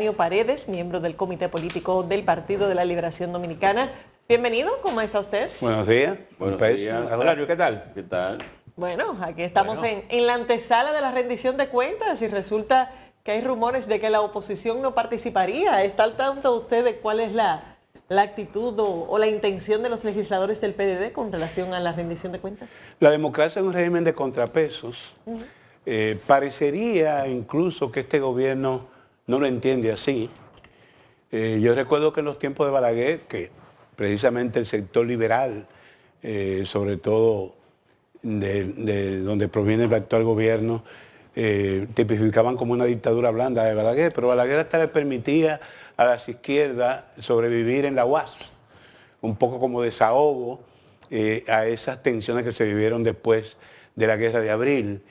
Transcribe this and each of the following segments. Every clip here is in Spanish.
Elanio Paredes, miembro del Comité Político del Partido de la Liberación Dominicana. Bienvenido, ¿cómo está usted? Buenos días. Buenos días. Elanio, ¿qué tal? ¿Qué tal? Bueno, aquí estamos en la antesala de la rendición de cuentas y resulta que hay rumores de que la oposición no participaría. ¿Está al tanto usted de cuál es la actitud o la intención de los legisladores del PDD con relación a la rendición de cuentas? La democracia es un régimen de contrapesos. Parecería incluso que este gobierno no lo entiende así. Yo recuerdo que en los tiempos de Balaguer, que precisamente el sector liberal, sobre todo de donde proviene el actual gobierno, tipificaban como una dictadura blanda de Balaguer, pero Balaguer hasta le permitía a las izquierdas sobrevivir en la UAS, un poco como desahogo a esas tensiones que se vivieron después de la Guerra de Abril.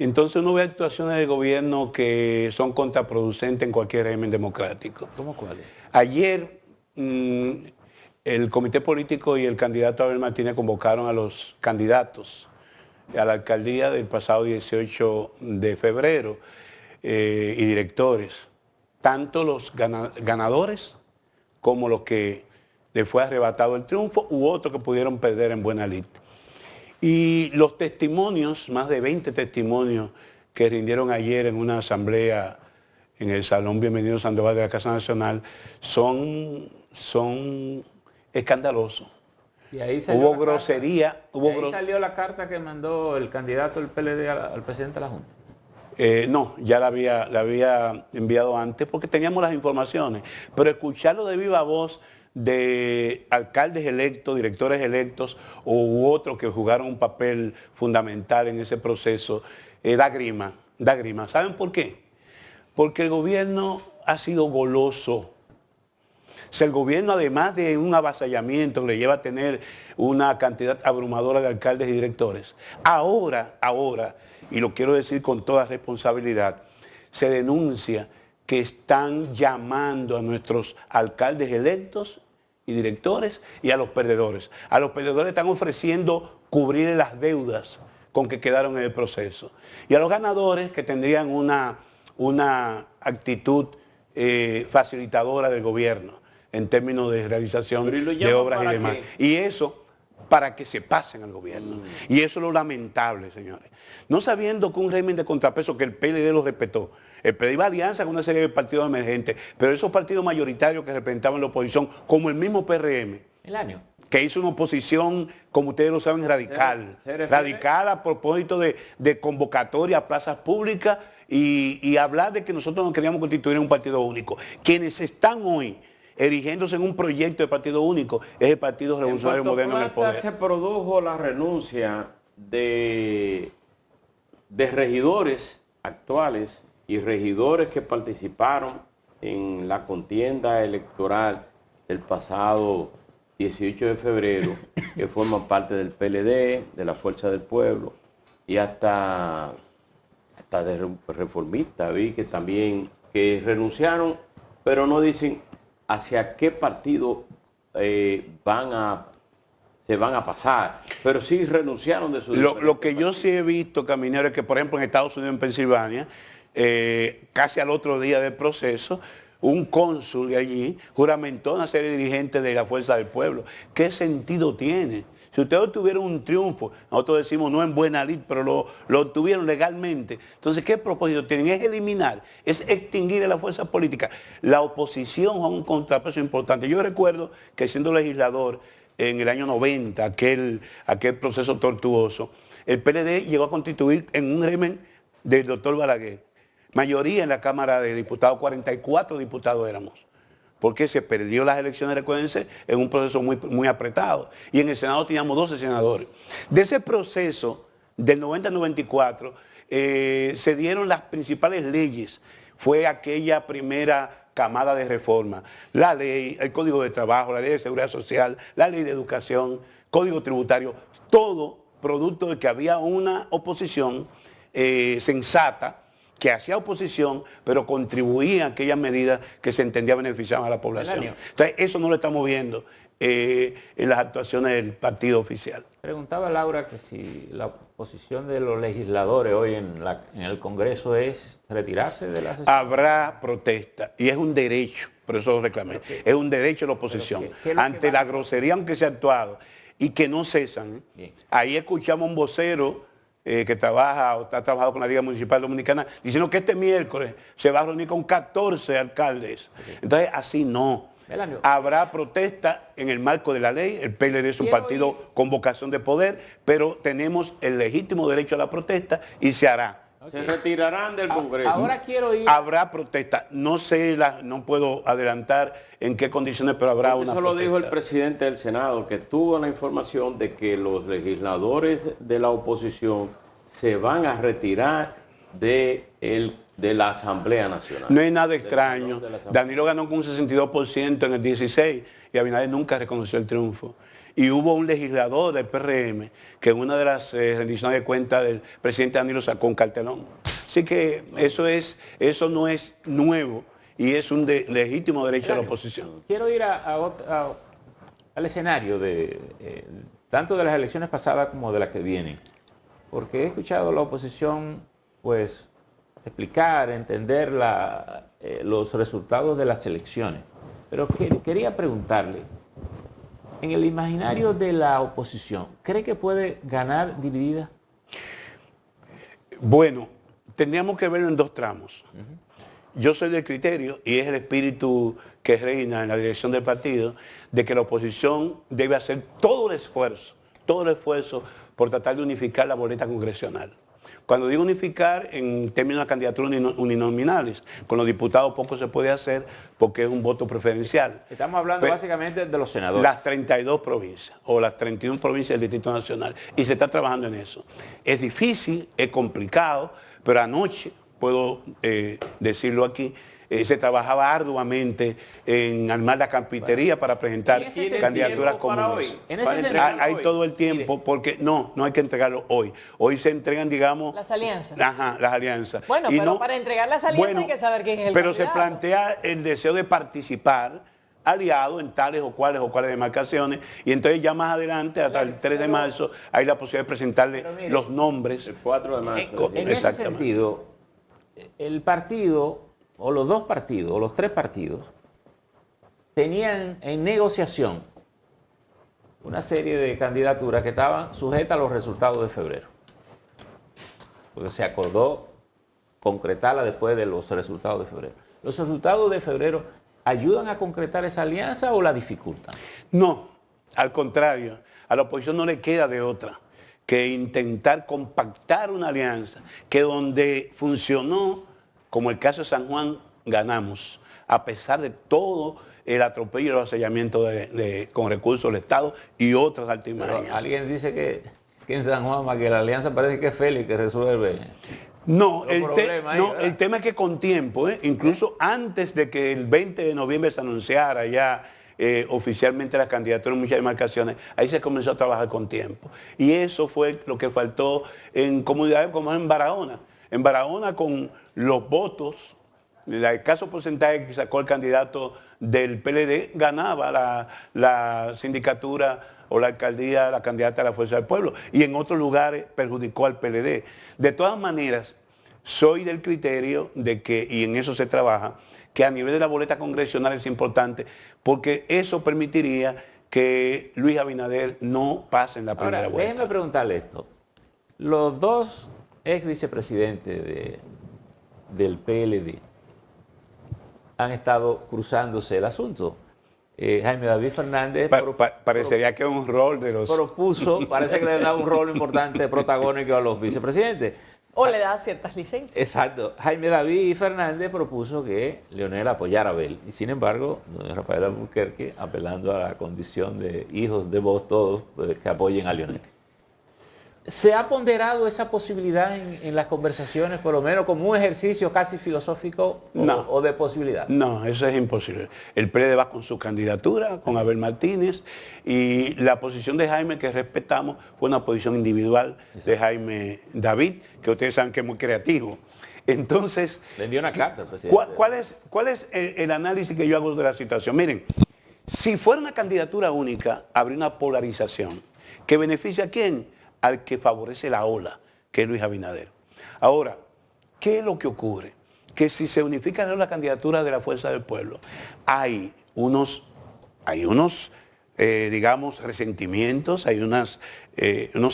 Entonces uno ve actuaciones del gobierno que son contraproducentes en cualquier régimen democrático. ¿Cómo cuáles? Ayer el comité político y el candidato Abel Martínez convocaron a los candidatos a la alcaldía del pasado 18 de febrero y directores, tanto los ganadores como los que les fue arrebatado el triunfo u otros que pudieron perder en buena lid. Y los testimonios, más de 20 testimonios que rindieron ayer en una asamblea en el Salón Bienvenido Sandoval de la Casa Nacional, son escandalosos. Y ahí hubo grosería. Ahí salió la carta que mandó el candidato del PLD al presidente de la Junta. No, ya la había enviado antes porque teníamos las informaciones, pero escucharlo de viva voz de alcaldes electos, directores electos u otros que jugaron un papel fundamental en ese proceso, da grima. ¿Saben por qué? Porque el gobierno ha sido goloso. O sea, el gobierno, además de un avasallamiento que le lleva a tener una cantidad abrumadora de alcaldes y directores, ahora, y lo quiero decir con toda responsabilidad, se denuncia que están llamando a nuestros alcaldes electos y directores y a los perdedores. A los perdedores están ofreciendo cubrir las deudas con que quedaron en el proceso. Y a los ganadores que tendrían una actitud facilitadora del gobierno en términos de realización de obras y demás. Y eso para que se pasen al gobierno. Y eso es lo lamentable, señores. No sabiendo que un régimen de contrapeso que el PLD lo respetó. El PLD iba a alianza con una serie de partidos emergentes, pero esos partidos mayoritarios que representaban la oposición, como el mismo PRM, que hizo una oposición, como ustedes lo saben, radical. Radical a propósito de convocatoria a plazas públicas y hablar de que nosotros no queríamos constituir un partido único. Quienes están hoy erigiéndose en un proyecto de partido único es el Partido Revolucionario Moderno en el poder. Se produjo la renuncia de regidores actuales y regidores que participaron en la contienda electoral del pasado 18 de febrero, que forman parte del PLD, de la Fuerza del Pueblo, y hasta de reformistas, vi que también que renunciaron, pero no dicen hacia qué partido se van a pasar, pero sí renunciaron de su... Lo que yo sí he visto, Caminero, es que, por ejemplo, en Estados Unidos, en Pensilvania, casi al otro día del proceso, un cónsul de allí juramentó a una serie de dirigentes de la Fuerza del Pueblo. ¿Qué sentido tiene? Si ustedes obtuvieron un triunfo, nosotros decimos no en buena lid, pero lo obtuvieron legalmente. Entonces, ¿qué propósito tienen? Es eliminar, es extinguir a la fuerza política. La oposición a un contrapeso importante. Yo recuerdo que siendo legislador en el año 90, aquel proceso tortuoso, el PLD llegó a constituir en un régimen del doctor Balaguer. Mayoría en la Cámara de Diputados, 44 diputados éramos, porque se perdió las elecciones, recuérdense, en un proceso muy apretado. Y en el Senado teníamos 12 senadores. De ese proceso, del 90 al 94, se dieron las principales leyes. Fue aquella primera camada de reforma. La ley, el Código de Trabajo, la Ley de Seguridad Social, la Ley de Educación, Código Tributario, todo producto de que había una oposición sensata, que hacía oposición, pero contribuía a aquellas medidas que se entendía beneficiaban a la población. Entonces, eso no lo estamos viendo en las actuaciones del partido oficial. Preguntaba Laura que si la posición de los legisladores hoy en el Congreso es retirarse de la sesión. Habrá protesta y es un derecho, por eso lo reclamé, es un derecho de la oposición. ¿qué es lo Ante la grosería aunque se ha actuado y que no cesan. Bien. Ahí escuchamos a un vocero que trabaja o está trabajando con la Liga Municipal Dominicana diciendo que este miércoles se va a reunir con 14 alcaldes. Entonces así no. Melanio. Habrá protesta en el marco de la ley, el PLD es un partido con vocación de poder, pero tenemos el legítimo derecho a la protesta y se hará. Se retirarán del Congreso. Ahora quiero ir... Habrá protesta, no sé, no puedo adelantar en qué condiciones, pero habrá una Eso lo protesta. dijo el presidente del Senado, que tuvo la información de que los legisladores de la oposición se van a retirar de la Asamblea Nacional. No es nada extraño. Danilo ganó con un 62% en el 16 y Abinader nunca reconoció el triunfo. Y hubo un legislador del PRM que en una de las rendiciones de cuentas del presidente Danilo sacó un cartelón. Así que eso no es nuevo y es un legítimo derecho de la oposición. Quiero ir al escenario tanto de las elecciones pasadas como de las que vienen, porque he escuchado a la oposición pues explicar, entender los resultados de las elecciones, pero quería preguntarle, en el imaginario de la oposición, ¿cree que puede ganar dividida? Bueno, tendríamos que verlo en dos tramos. Yo soy del criterio, y es el espíritu que reina en la dirección del partido, de que la oposición debe hacer todo el esfuerzo por tratar de unificar la boleta congresional. Cuando digo unificar, en términos de candidaturas uninominales, con los diputados poco se puede hacer porque es un voto preferencial. Estamos hablando básicamente de los senadores. Las 32 provincias o las 31 provincias del Distrito Nacional, y se está trabajando en eso. Es difícil, es complicado, pero anoche, puedo decirlo aquí, se trabajaba arduamente en armar la carpintería para presentar candidaturas comunes. Hay todo el tiempo, porque no hay que entregarlo hoy. Hoy se entregan, digamos... Las alianzas. Ajá, las alianzas. Bueno, pero para entregar las alianzas hay que saber quién es el candidato. Pero se plantea el deseo de participar aliado en tales o cuales demarcaciones, y entonces ya más adelante, hasta el 3 de marzo, hay la posibilidad de presentarle los nombres. El 4 de marzo. En ese sentido, el partido, o los dos partidos, o los tres partidos, tenían en negociación una serie de candidaturas que estaban sujetas a los resultados de febrero. Porque se acordó concretarla después de los resultados de febrero. ¿Los resultados de febrero ayudan a concretar esa alianza o la dificultan? No, al contrario, a la oposición no le queda de otra que intentar compactar una alianza que donde funcionó, como el caso de San Juan, ganamos, a pesar de todo el atropello y el avasallamiento con recursos del Estado y otras artimañas. Pero alguien dice que en San Juan, más que la alianza parece que es Félix que resuelve. No, el tema es que con tiempo, incluso antes de que el 20 de noviembre se anunciara ya oficialmente la candidatura en muchas demarcaciones, ahí se comenzó a trabajar con tiempo. Y eso fue lo que faltó en comunidades como en Barahona. En Barahona, con los votos, el escaso porcentaje que sacó el candidato del PLD, ganaba la sindicatura o la alcaldía, la candidata de la Fuerza del Pueblo, y en otros lugares perjudicó al PLD. De todas maneras, soy del criterio de que, y en eso se trabaja, que a nivel de la boleta congresional es importante, porque eso permitiría que Luis Abinader no pase en la primera vuelta. Déjenme preguntarle esto. Los dos ex vicepresidentes del PLD han estado cruzándose el asunto. Jaime David Fernández parecería que es un rol de los... parece que le da un rol importante, protagónico a los vicepresidentes. O le da ciertas licencias. Exacto. Jaime David Fernández propuso que Leonel apoyara a Abel. Y sin embargo, don Rafael Alburquerque, apelando a la condición de hijos de vos todos, pues, que apoyen a Leonel. ¿Se ha ponderado esa posibilidad en las conversaciones, por lo menos como un ejercicio casi filosófico o de posibilidad? No, eso es imposible. El PLD va con su candidatura, con Abel Martínez, y la posición de Jaime, que respetamos, fue una posición individual de Jaime David, que ustedes saben que es muy creativo. Entonces, le envió una carta al presidente. ¿Cuál es el análisis que yo hago de la situación? Miren, Si fuera una candidatura única, habría una polarización que beneficia a quién, al que favorece la ola, que es Luis Abinader. Ahora, ¿qué es lo que ocurre? Que si se unifica la candidatura de la Fuerza del Pueblo, hay unos digamos, resentimientos, hay unos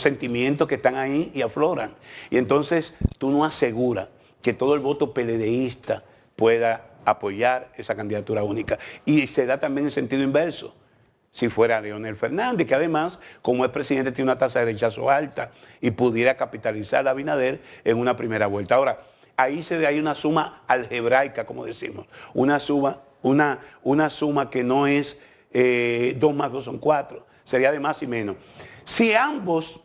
sentimientos que están ahí y afloran. Y entonces tú no aseguras que todo el voto PLDista pueda apoyar esa candidatura única. Y se da también en sentido inverso. Si fuera Leonel Fernández, que además, como es presidente, tiene una tasa de rechazo alta y pudiera capitalizar a Abinader en una primera vuelta. Ahora, ahí hay una suma algebraica, como decimos, una suma que no es 2 más 2 son 4, sería de más y menos. Si ambos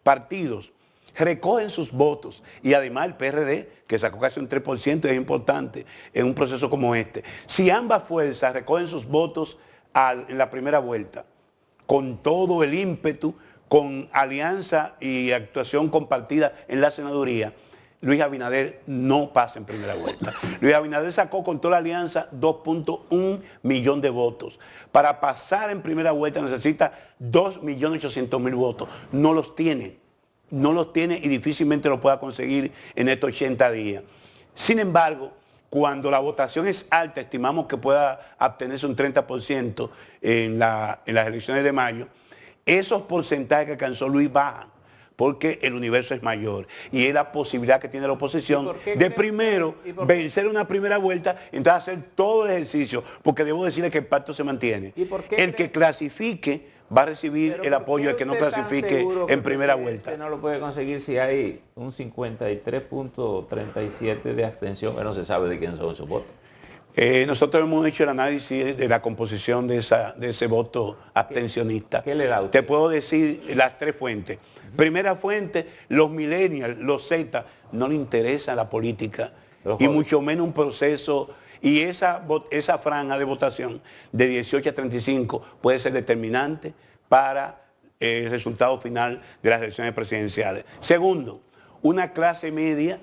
partidos recogen sus votos, y además el PRD, que sacó casi un 3%, es importante en un proceso como este, si ambas fuerzas recogen sus votos en la primera vuelta, con todo el ímpetu, con alianza y actuación compartida en la senaduría, Luis Abinader no pasa en primera vuelta. Luis Abinader sacó con toda la alianza 2.1 millón de votos. Para pasar en primera vuelta necesita 2.800.000 votos. No los tiene y difícilmente lo pueda conseguir en estos 80 días. Sin embargo, cuando la votación es alta, estimamos que pueda obtenerse un 30% en las elecciones de mayo, esos porcentajes que alcanzó Luis bajan, porque el universo es mayor y es la posibilidad que tiene la oposición de primero vencer una primera vuelta, entonces hacer todo el ejercicio, porque debo decirle que el pacto se mantiene. El que clasifique va a recibir el apoyo del que no clasifique en primera vuelta. No lo puede conseguir si hay un 53.37 de abstención, que no se sabe de quién son esos votos. Nosotros hemos hecho el análisis de la composición de ese voto abstencionista. ¿Qué le da a usted? Te puedo decir las 3 fuentes. Primera fuente, los millennials, los Z, no le interesa la política y mucho menos un proceso. Y esa franja de votación de 18 a 35 puede ser determinante para el resultado final de las elecciones presidenciales. Segundo, una clase media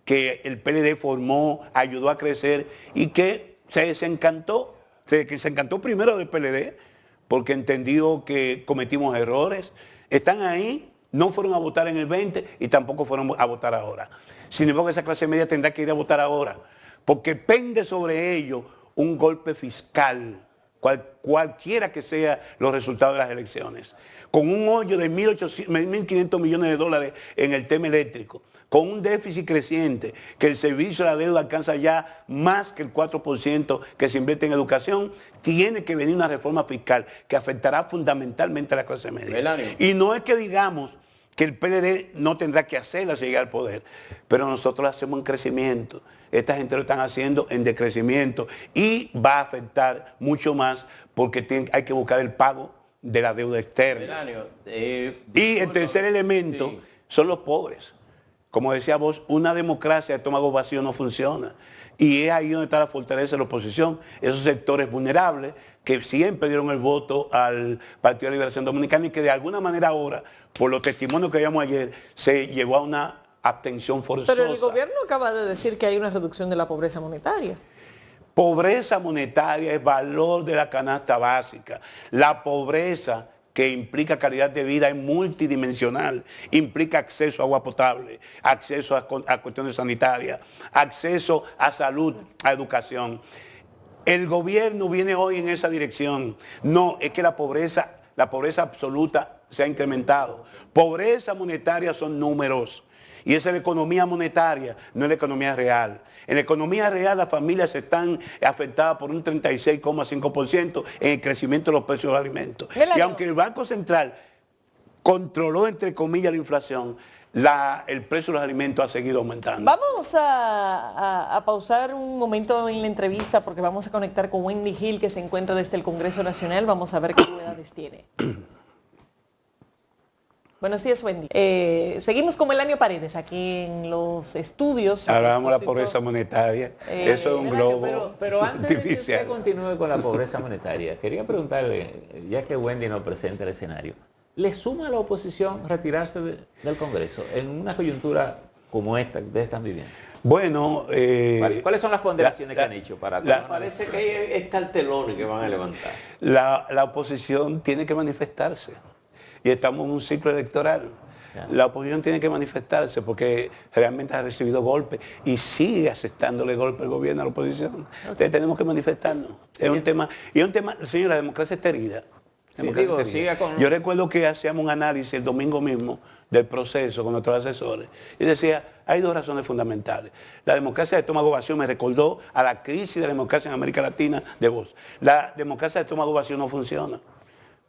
que el PLD formó, ayudó a crecer y que se desencantó primero del PLD porque entendió que cometimos errores. Están ahí, no fueron a votar en el 20 y tampoco fueron a votar ahora. Sin embargo, esa clase media tendrá que ir a votar ahora, porque pende sobre ello un golpe fiscal, cualquiera que sea los resultados de las elecciones, con un hoyo de 1.500 millones de dólares en el tema eléctrico, con un déficit creciente, que el servicio de la deuda alcanza ya más que el 4% que se invierte en educación, tiene que venir una reforma fiscal que afectará fundamentalmente a la clase media. Melanio. Y no es que digamos que el PLD no tendrá que hacerla si llega al poder, pero nosotros lo hacemos en crecimiento. Esta gente lo están haciendo en decrecimiento y va a afectar mucho más porque hay que buscar el pago de la deuda externa. Melanio, y el tercer elemento son los pobres. Como decía vos, una democracia de estómago vacío no funciona. Y es ahí donde está la fortaleza de la oposición. Esos sectores vulnerables que siempre dieron el voto al Partido de Liberación Dominicana y que de alguna manera ahora, por los testimonios que vimos ayer, se llevó a una abstención forzosa. Pero el gobierno acaba de decir que hay una reducción de la pobreza monetaria. Pobreza monetaria es valor de la canasta básica. La pobreza que implica calidad de vida es multidimensional, implica acceso a agua potable, acceso a cuestiones sanitarias, acceso a salud, a educación. El gobierno viene hoy en esa dirección. No, es que la pobreza absoluta se ha incrementado. Pobreza monetaria son números. Y esa es la economía monetaria, no es la economía real. En la economía real las familias están afectadas por un 36,5% en el crecimiento de los precios de los alimentos. Y aunque el Banco Central controló, entre comillas, la inflación, el precio de los alimentos ha seguido aumentando. Vamos a pausar un momento en la entrevista porque vamos a conectar con Wendy Hill, que se encuentra desde el Congreso Nacional. Vamos a ver qué novedades tiene. Buenos días, Wendy. Seguimos con Melanio Paredes aquí en los estudios. Hablamos de la pobreza monetaria. Eso es un globo. Pero antes de que usted continúe con la pobreza monetaria, quería preguntarle, ya que Wendy nos presenta el escenario, ¿le suma a la oposición retirarse del Congreso en una coyuntura como esta que ustedes están viviendo? Bueno, ¿Cuáles son las ponderaciones que han hecho para tomar una Parece decisión? que hay estartelones que van a levantar. la oposición tiene que manifestarse y estamos en un ciclo electoral. Ya. La oposición tiene que manifestarse porque realmente ha recibido golpes y sigue aceptándole golpes al gobierno a la oposición. Entonces tenemos que manifestarnos. Es un tema, señor, la democracia está herida. Sí, digo, siga con... Yo recuerdo que hacíamos un análisis el domingo mismo del proceso con nuestros asesores y decía, hay dos razones fundamentales. La democracia de estómago vacío me recordó a la crisis de la democracia en América Latina de Bosch. La democracia de estómago vacío no funciona.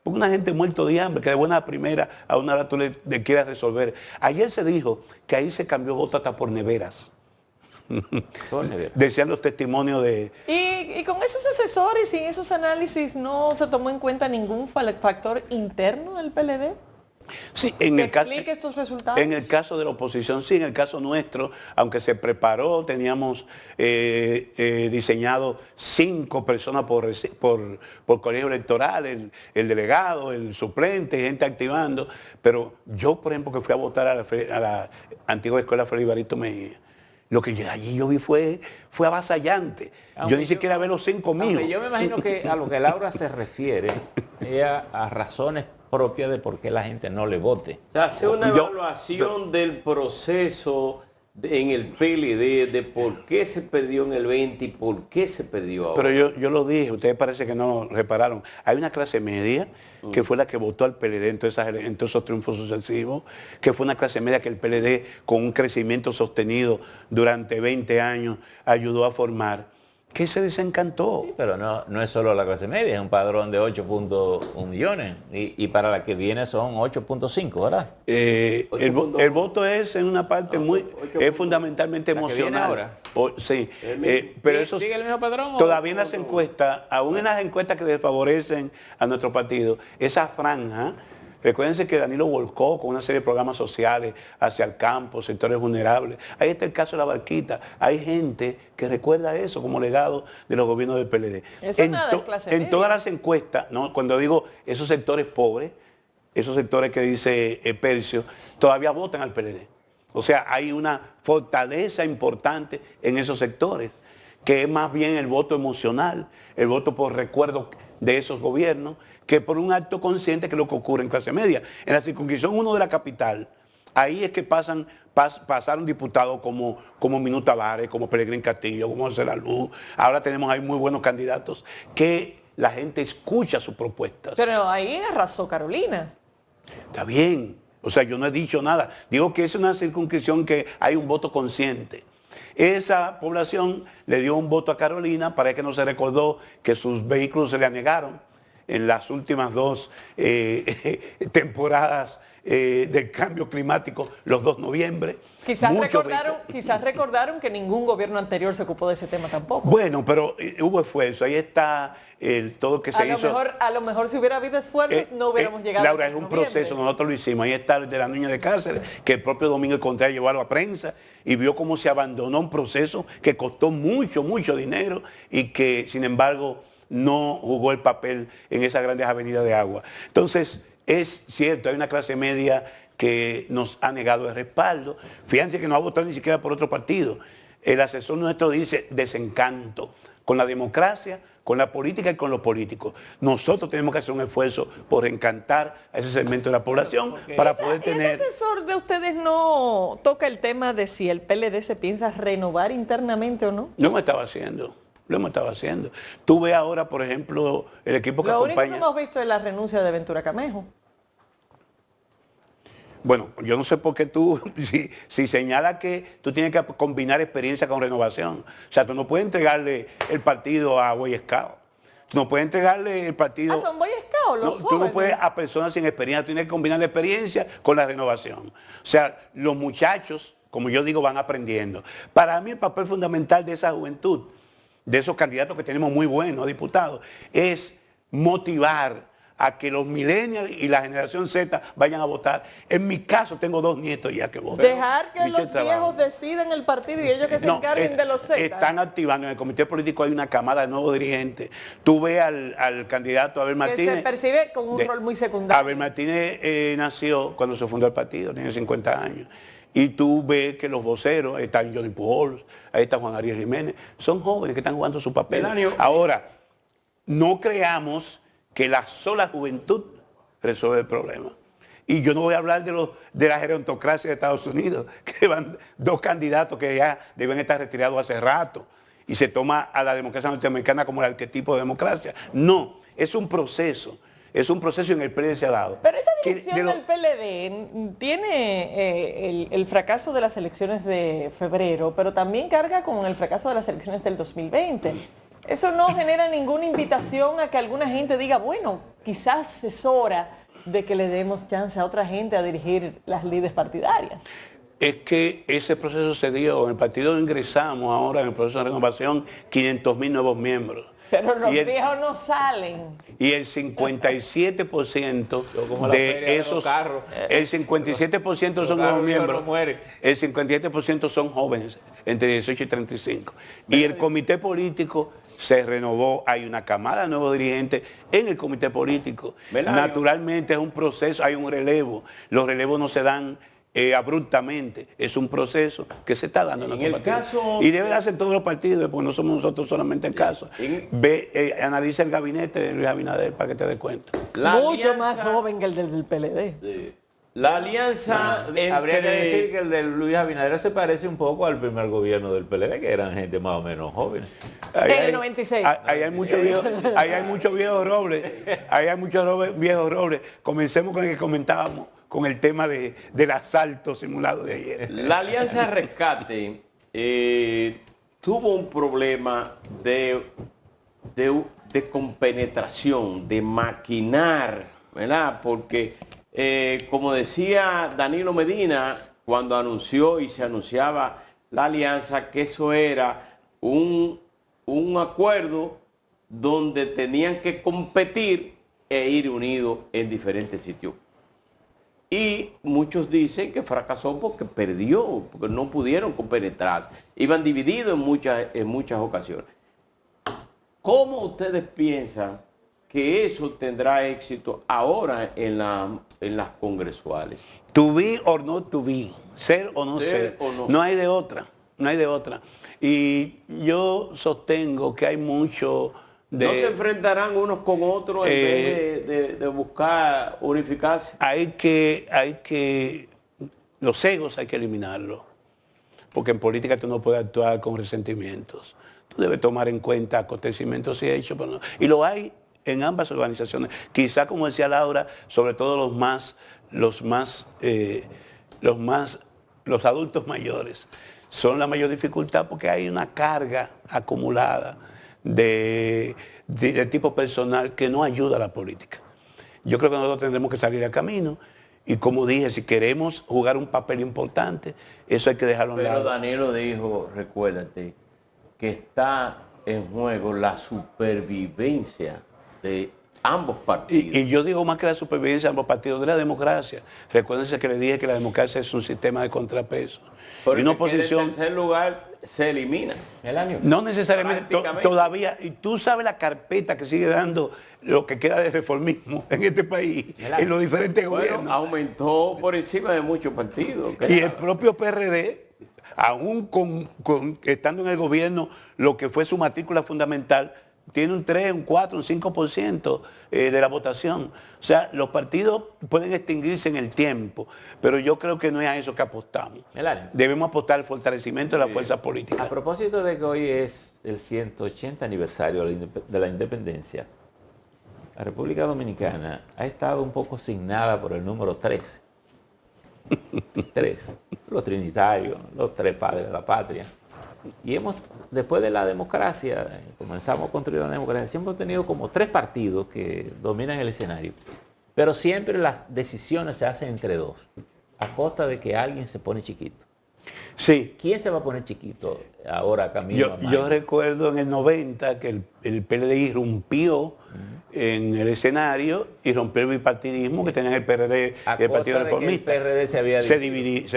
Porque una gente muerto de hambre, que de buena primera a una hora tú le quieras resolver. Ayer se dijo que ahí se cambió voto hasta por neveras. Decían los testimonios de... Y con esos asesores y esos análisis no se tomó en cuenta ningún factor interno del PLD. Sí, ¿Que explique estos resultados? En el caso de la oposición, sí, en el caso nuestro, aunque se preparó, teníamos diseñado 5 personas por colegio electoral, el delegado, el suplente, gente activando, pero yo, por ejemplo, que fui a votar a la antigua escuela Fray Barito Mejía, lo que allí yo vi fue avasallante. Yo ni siquiera veo los 5 míos. Yo me imagino que a lo que Laura se refiere, ella a razones propias de por qué la gente no le vote. O sea, hace una evaluación del proceso en el PLD, de por qué se perdió en el 20 y por qué se perdió ahora. Pero yo lo dije, ustedes parece que no repararon. Hay una clase media que fue la que votó al PLD en todos esos triunfos sucesivos, que fue una clase media que el PLD, con un crecimiento sostenido durante 20 años, ayudó a formar, que se desencantó. Sí, pero no es solo la clase media, es un padrón de 8.1 millones y para la que viene son 8.5, ¿verdad? El voto es en una parte es fundamentalmente ¿La que viene emocional. ahora? Sí, pero eso ¿Sigue el mismo padrón? todavía en las encuestas, aún en las encuestas que desfavorecen a nuestro partido, esa franja, recuérdense que Danilo volcó con una serie de programas sociales hacia el campo, sectores vulnerables. Ahí está el caso de la Barquita. Hay gente que recuerda eso como legado de los gobiernos del PLD. Eso nada de clase media. En todas las encuestas, ¿no? Cuando digo esos sectores pobres, esos sectores que dice Percio, todavía votan al PLD. O sea, hay una fortaleza importante en esos sectores, que es más bien el voto emocional, el voto por recuerdo de esos gobiernos, que por un acto consciente, que es lo que ocurre en clase media. En la circunscripción 1 de la capital, ahí es que pasaron diputados como Minú Tavares, como Pelegrín Castillo, como José La Luz. Ahora tenemos ahí muy buenos candidatos que la gente escucha sus propuestas. Pero ahí arrasó Carolina. Está bien, o sea, yo no he dicho nada. Digo que es una circunscripción que hay un voto consciente. Esa población le dio un voto a Carolina, para que no se recordó que sus vehículos se le anegaron en las últimas 2 temporadas del cambio climático, los 2 de noviembre. Quizás recordaron que ningún gobierno anterior se ocupó de ese tema tampoco. Bueno, pero hubo esfuerzo, ahí está todo que se hizo. A lo mejor si hubiera habido esfuerzos no hubiéramos llegado Laura, a es un proceso, nosotros lo hicimos. Ahí está el de la niña de Cáceres, que el propio Domingo Contreras llevó a la prensa y vio cómo se abandonó un proceso que costó mucho dinero y que, sin embargo, no jugó el papel en esas grandes avenidas de agua. Entonces, es cierto, hay una clase media que nos ha negado el respaldo. Fíjense que no ha votado ni siquiera por otro partido. El asesor nuestro dice desencanto con la democracia, con la política y con los políticos. Nosotros tenemos que hacer un esfuerzo por encantar a ese segmento de la población para poder tener... ¿Ese asesor de ustedes no toca el tema de si el PLD se piensa renovar internamente o no? Lo hemos estado haciendo. Tú ves ahora, por ejemplo, el equipo que acompaña... Lo único que hemos visto es la renuncia de Ventura Camejo. Bueno, yo no sé por qué tú, si señala que tú tienes que combinar experiencia con renovación. O sea, tú no puedes entregarle el partido a Boy Scout. Tú no puedes entregarle el partido... Ah, son Boy Scout, los tú no puedes a personas sin experiencia, tú tienes que combinar la experiencia con la renovación. O sea, los muchachos, como yo digo, van aprendiendo. Para mí el papel fundamental de esa juventud, de esos candidatos que tenemos muy buenos, diputados, es motivar a que los millennials y la generación Z vayan a votar. En mi caso tengo 2 nietos ya que votan. Dejar que los viejos decidan el partido y ellos que se encarguen de los Z. Están activando, en el comité político hay una camada de nuevos dirigentes. Tú ves al candidato Abel Martínez. Que se percibe con un rol muy secundario. Abel Martínez nació cuando se fundó el partido, tiene 50 años. y tú ves que los voceros, ahí están Johnny Pujols, ahí está Juan Ariel Jiménez, son jóvenes que están jugando su papel. Melanio. Ahora, no creamos que la sola juventud resuelve el problema. Y yo no voy a hablar de la gerontocracia de Estados Unidos, que van 2 candidatos que ya deben estar retirados hace rato, y se toma a la democracia norteamericana como el arquetipo de democracia. No, es un proceso en el PLD se ha dado. Pero esa división del PLD tiene el fracaso de las elecciones de febrero, pero también carga con el fracaso de las elecciones del 2020. Eso no genera ninguna invitación a que alguna gente diga, bueno, quizás es hora de que le demos chance a otra gente a dirigir las lides partidarias. Es que ese proceso se dio, en el partido ingresamos ahora en el proceso de renovación 500.000 nuevos miembros. Pero los viejos no salen. Y el 57% de esos, el 57% son nuevos miembros, el 57% son jóvenes, entre 18 y 35. Y el comité político se renovó, hay una camada de nuevos dirigentes en el comité político. Naturalmente es un proceso, hay un relevo. Los relevos no se dan abruptamente, es un proceso que se está dando en el caso, y debe darse en todos los partidos, porque no somos nosotros solamente el caso. Analiza el gabinete de Luis Abinader para que te des cuenta. Mucho más joven que el del PLD. La alianza habría que decir que el de Luis Abinader se parece un poco al primer gobierno del PLD, que eran gente más o menos joven. En el 96. Ahí hay muchos viejos robles. Ahí hay muchos viejos robles. Comencemos con el que comentábamos, con el tema del asalto simulado de ayer. La Alianza Rescate tuvo un problema de compenetración, de maquinar, ¿verdad? Porque, como decía Danilo Medina, cuando anunció y se anunciaba la alianza, que eso era un acuerdo donde tenían que competir e ir unidos en diferentes sitios. Y muchos dicen que fracasó porque perdió, porque no pudieron compenetrarse. Iban divididos en muchas ocasiones. ¿Cómo ustedes piensan que eso tendrá éxito ahora en las congresuales? To be or not to be, ser o no ser. No hay de otra, no hay de otra. Y yo sostengo que hay mucho... ¿No se enfrentarán unos con otros en vez de buscar unificarse? Los egos hay que eliminarlos, porque en política tú no puedes actuar con resentimientos. Tú debes tomar en cuenta acontecimientos y hechos, pero no. Y lo hay en ambas organizaciones. Quizá, como decía Laura, sobre todo los adultos mayores son la mayor dificultad, porque hay una carga acumulada de tipo personal que no ayuda a la política. Yo creo que nosotros tendremos que salir al camino y, como dije, si queremos jugar un papel importante, eso hay que dejarlo a un lado. Pero Danilo dijo, recuérdate, que está en juego la supervivencia de ambos partidos. Y yo digo más que la supervivencia de ambos partidos, de la democracia. Recuérdense que le dije que la democracia es un sistema de contrapeso. Pero y una oposición, en tercer lugar se elimina. No necesariamente, todavía, y tú sabes la carpeta que sigue dando lo que queda de reformismo en este país, en los diferentes gobiernos. Aumentó por encima de muchos partidos. Y el propio PRD, aún estando en el gobierno, lo que fue su matrícula fundamental, tiene un 3, un 4, un 5% de la votación. O sea, los partidos pueden extinguirse en el tiempo, pero yo creo que no es a eso que apostamos. Debemos apostar al fortalecimiento de la fuerza política. A propósito de que hoy es el 180 aniversario de la independencia, la República Dominicana ha estado un poco signada por el número 3. 3. Los trinitarios, los 3 padres de la patria. Y después de la democracia, comenzamos a construir la democracia, siempre hemos tenido como 3 partidos que dominan el escenario. Pero siempre las decisiones se hacen entre 2, a costa de que alguien se pone chiquito. Sí. ¿Quién se va a poner chiquito ahora camino? Yo recuerdo en el 90 que el PLD irrumpió en el escenario y rompió el bipartidismo que tenían el PRD y el Partido Reformista. El PRD se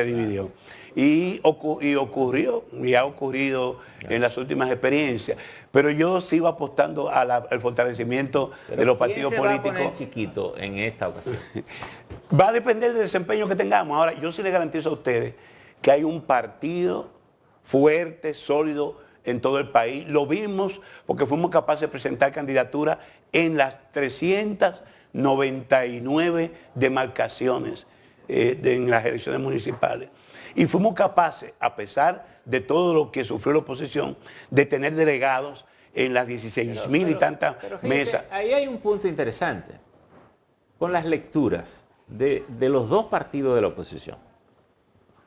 dividió. Y ocurrió, y ha ocurrido en las últimas experiencias. Pero yo sigo apostando al fortalecimiento de los partidos políticos. ¿Quién se va a poner chiquito en esta ocasión? Va a depender del desempeño que tengamos. Ahora, yo sí les garantizo a ustedes que hay un partido fuerte, sólido en todo el país. Lo vimos porque fuimos capaces de presentar candidaturas en las 399 demarcaciones en las elecciones municipales. Y fuimos capaces, a pesar de todo lo que sufrió la oposición, de tener delegados en las 16.000 y tantas fíjese, mesas. ahí hay un punto interesante con las lecturas de los dos partidos de la oposición.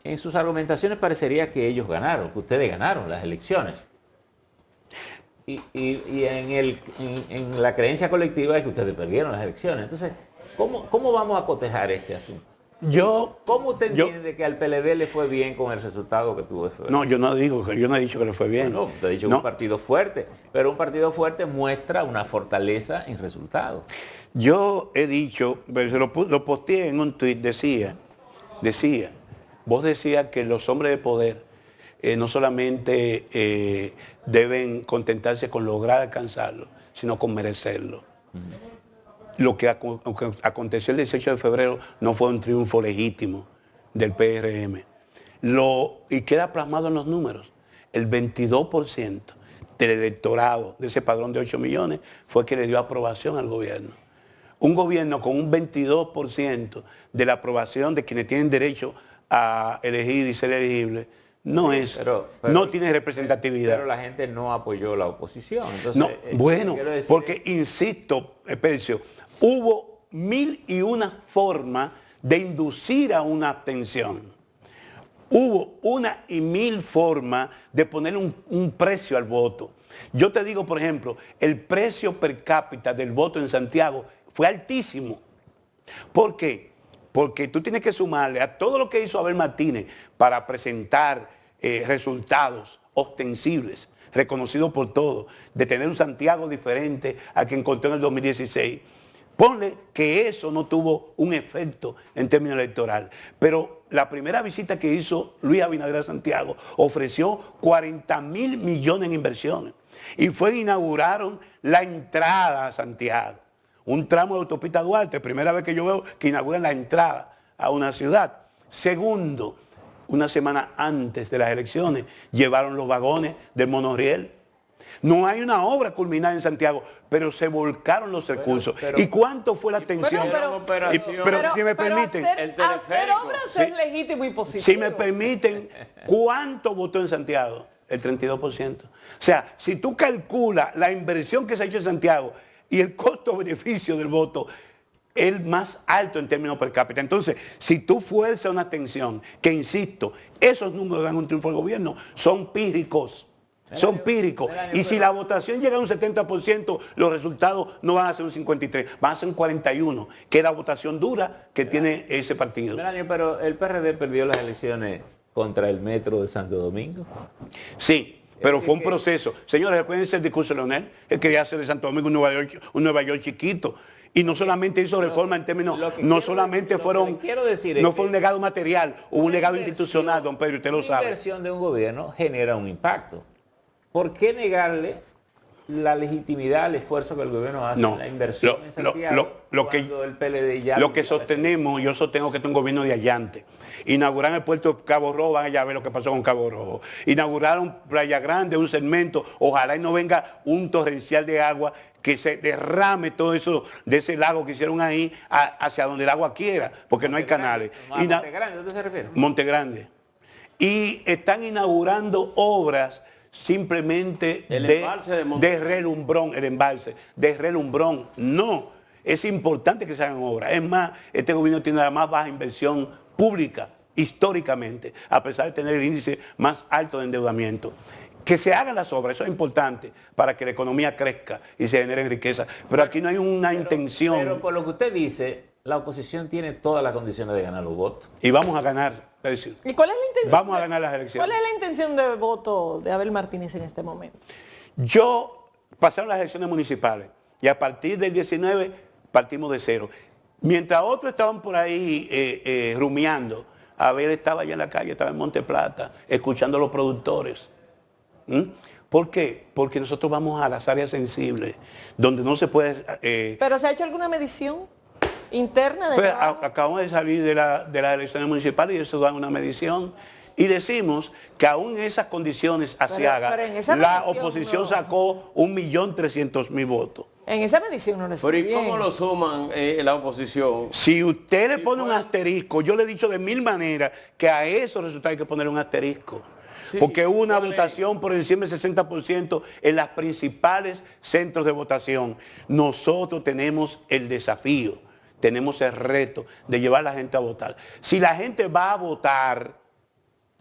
En sus argumentaciones parecería que ellos ganaron, que ustedes ganaron las elecciones. Y en la creencia colectiva es que ustedes perdieron las elecciones. Entonces, ¿cómo vamos a cotejar este asunto? ¿Cómo usted entiende que al PLD le fue bien con el resultado que tuvo de febrero? No, yo no he dicho que le fue bien. No, usted ha dicho que es un partido fuerte, pero un partido fuerte muestra una fortaleza en resultados. Yo he dicho, pero lo posteé en un tuit, vos decías que los hombres de poder no solamente deben contentarse con lograr alcanzarlo, sino con merecerlo. Lo que aconteció el 18 de febrero no fue un triunfo legítimo del PRM. Y queda plasmado en los números. El 22% del electorado de ese padrón de 8 millones fue que le dio aprobación al gobierno. Un gobierno con un 22% de la aprobación de quienes tienen derecho a elegir y ser elegibles, no tiene representatividad. Pero la gente no apoyó la oposición. Entonces, no, bueno, porque insisto, Percio, hubo 1001 formas de inducir a una abstención. Hubo 1.000 formas de poner un precio al voto. Yo te digo, por ejemplo, el precio per cápita del voto en Santiago fue altísimo. ¿Por qué? Porque tú tienes que sumarle a todo lo que hizo Abel Martínez para presentar resultados ostensibles, reconocidos por todos, de tener un Santiago diferente a que encontró en el 2016. Ponle que eso no tuvo un efecto en términos electorales. Pero la primera visita que hizo Luis Abinader a Santiago ofreció 40.000 millones en inversiones. Y inauguraron la entrada a Santiago. Un tramo de autopista Duarte, primera vez que yo veo que inauguran la entrada a una ciudad. Segundo, una semana antes de las elecciones, llevaron los vagones del monorriel. No hay una obra culminada en Santiago, pero se volcaron los recursos. ¿Y cuánto fue la atención? Pero si me permiten, hacer obras es legítimo y positivo. Si me permiten, ¿cuánto votó en Santiago? El 32%. O sea, si tú calculas la inversión que se ha hecho en Santiago y el costo-beneficio del voto, el más alto en términos per cápita. Entonces, si tú fuerzas una abstención, que insisto, esos números dan un triunfo al gobierno, son pírricos. Son píricos. Y si la votación llega a un 70%, los resultados no van a ser un 53%, van a ser un 41%, que es la votación dura que tiene ese partido. Pero el PRD perdió las elecciones contra el Metro de Santo Domingo. Sí, pero fue un proceso. Señores, recuerden el discurso de Leonel, él quería hacer de Santo Domingo un Nueva York chiquito. Y no solamente hizo reforma en términos, no solamente fueron, no fue un legado material, hubo un legado institucional, don Pedro, usted lo sabe. La inversión de un gobierno genera un impacto. ¿Por qué negarle la legitimidad al esfuerzo que el gobierno hace en la inversión en Santiago cuando el PLD ya... Lo que sostenemos, yo sostengo que es un gobierno de allante. Inauguraron el puerto de Cabo Rojo, van allá a ver lo que pasó con Cabo Rojo. Inauguraron Playa Grande, un segmento, ojalá y no venga un torrencial de agua que se derrame todo eso de ese lago que hicieron ahí hacia donde el agua quiera, porque no hay canales. ¿Montegrande? ¿Dónde se refiere? Montegrande. Y están inaugurando obras simplemente de relumbrón, el embalse, de relumbrón. No, es importante que se hagan obras. Es más, este gobierno tiene la más baja inversión pública históricamente, a pesar de tener el índice más alto de endeudamiento. Que se hagan las obras, eso es importante para que la economía crezca y se genere riqueza. Pero aquí no hay una intención. Pero por lo que usted dice, la oposición tiene todas las condiciones de ganar los votos. Y vamos a ganar. ¿Y cuál es la intención? Vamos a ganar las elecciones. ¿Cuál es la intención de voto de Abel Martínez en este momento? Pasaron las elecciones municipales y a partir del 19 partimos de cero. Mientras otros estaban por ahí rumiando, Abel estaba allá en la calle, estaba en Monte Plata, escuchando a los productores. ¿Por qué? Porque nosotros vamos a las áreas sensibles, donde no se puede... ¿Pero se ha hecho alguna medición interna? Acabamos de salir de las elecciones municipales y eso da una medición Y decimos que aún en esas condiciones asiagas, pero en esa la medición oposición no. sacó 1.300.000 votos. En esa medición no le Pero ¿y bien. cómo lo suman la oposición? Si usted le pone un asterisco, yo le he dicho de 1000 maneras que a esos resultados hay que poner un asterisco. Sí, Porque hubo una ¿cuál es? votación por encima del 60% en los principales centros de votación. Nosotros tenemos el desafío, tenemos el reto de llevar a la gente a votar. Si la gente va a votar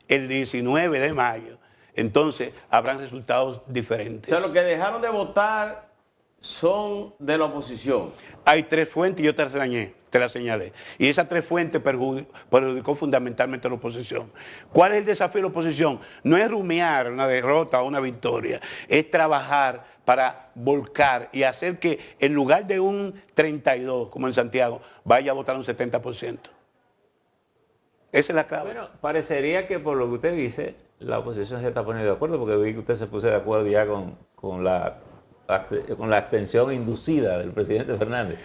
el 19 de mayo, entonces habrán resultados O diferentes. sea, los que dejaron de votar son de la oposición. Hay 3 fuentes y yo te las señalé. Y esas 3 fuentes perjudicó fundamentalmente a la oposición. ¿Cuál es el desafío de la oposición? No es rumiar una derrota o una victoria, es trabajar para volcar y hacer que en lugar de un 32, como en Santiago, vaya a votar un 70%. Esa es la clave. Bueno, parecería que por lo que usted dice, la oposición se está poniendo de acuerdo, porque vi que usted se puso de acuerdo ya con la abstención inducida del presidente Fernández.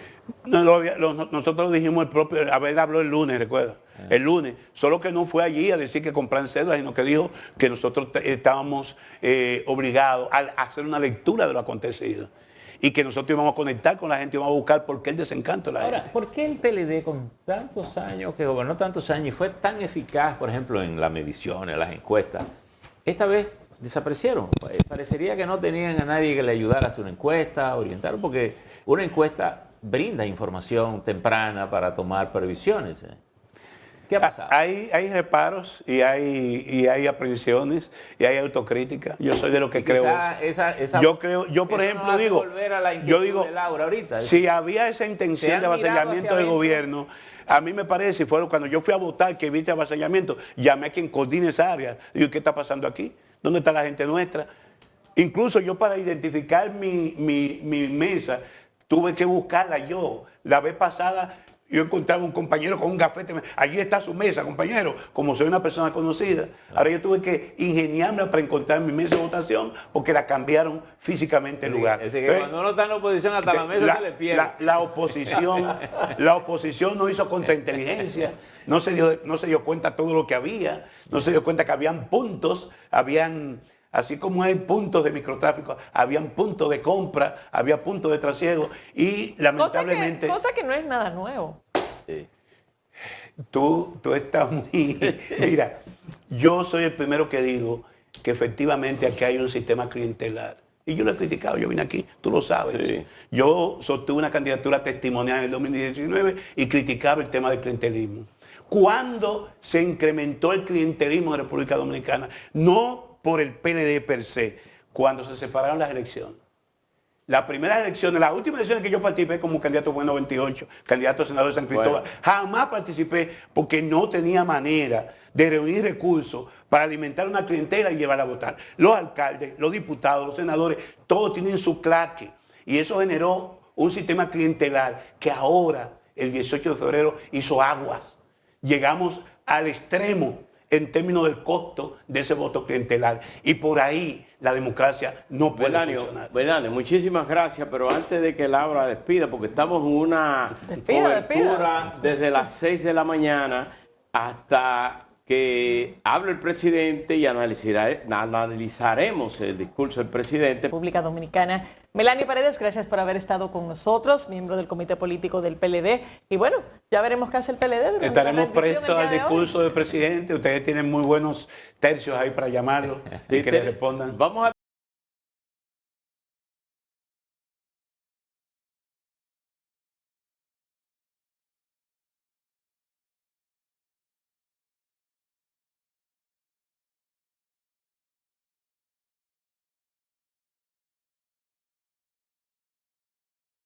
Nosotros lo dijimos el propio, Abel habló el lunes, recuerda, el lunes, solo que no fue allí a decir que compran cédulas, sino que dijo que nosotros estábamos obligados a hacer una lectura de lo acontecido y que nosotros íbamos a conectar con la gente, íbamos a buscar por qué el desencanto de la Ahora, gente. ¿por qué el PLD con tantos años, que gobernó tantos años y fue tan eficaz, por ejemplo, en las mediciones, las encuestas, esta vez desaparecieron? Parecería que no tenían a nadie que le ayudara a hacer una encuesta, orientar, porque una encuesta brinda información temprana para tomar previsiones. ¿Qué ha pasado? Hay reparos y hay aprensiones y hay autocrítica. Yo soy de lo que creo. Yo por ejemplo digo, de Laura ahorita. si había esa intención de avasallamiento del gobierno, a mí me parece, fue cuando yo fui a votar que viste avasallamiento, llamé a quien coordine esa área. Digo, ¿qué está pasando aquí? ¿Dónde está la gente nuestra? Incluso yo para identificar mi mesa, tuve que buscarla yo. La vez pasada yo encontraba un compañero con un gafete. Allí está su mesa, compañero. Como soy una persona conocida. Ahora yo tuve que ingeniarme para encontrar mi mesa de votación porque la cambiaron físicamente el lugar. Es que cuando uno está en la oposición hasta la mesa se le pierde. La oposición no hizo contrainteligencia. No se dio cuenta todo lo que había. No se dio cuenta que habían puntos, así como hay puntos de microtráfico, habían puntos de compra, había puntos de trasiego y lamentablemente... Cosa que no es nada nuevo. Sí. Tú estás muy... Mira, yo soy el primero que digo que efectivamente aquí hay un sistema clientelar. Y yo lo he criticado, yo vine aquí, tú lo sabes. Sí. Yo sostuve una candidatura testimonial en el 2019 y criticaba el tema del clientelismo. ¿Cuándo se incrementó el clientelismo en República Dominicana? No por el PLD per se, cuando se separaron las elecciones. Las primeras elecciones, las últimas elecciones que yo participé como candidato fue en 98, candidato a senador de San Cristóbal, jamás participé porque no tenía manera de reunir recursos para alimentar una clientela y llevarla a votar. Los alcaldes, los diputados, los senadores, todos tienen su claque y eso generó un sistema clientelar que ahora, el 18 de febrero, hizo aguas. Llegamos al extremo en términos del costo de ese voto clientelar. Y por ahí la democracia no puede funcionar. Bernardo, muchísimas gracias, pero antes de que Laura despida, porque estamos en una cobertura desde las 6 de la mañana hasta que hable el presidente y analizaremos el discurso del presidente. República Dominicana. Melanie Paredes, gracias por haber estado con nosotros, miembro del Comité Político del PLD. Y bueno, ya veremos qué hace el PLD. Estaremos prestos al discurso del presidente. Ustedes tienen muy buenos tercios ahí para llamarlo y que le respondan. Vamos a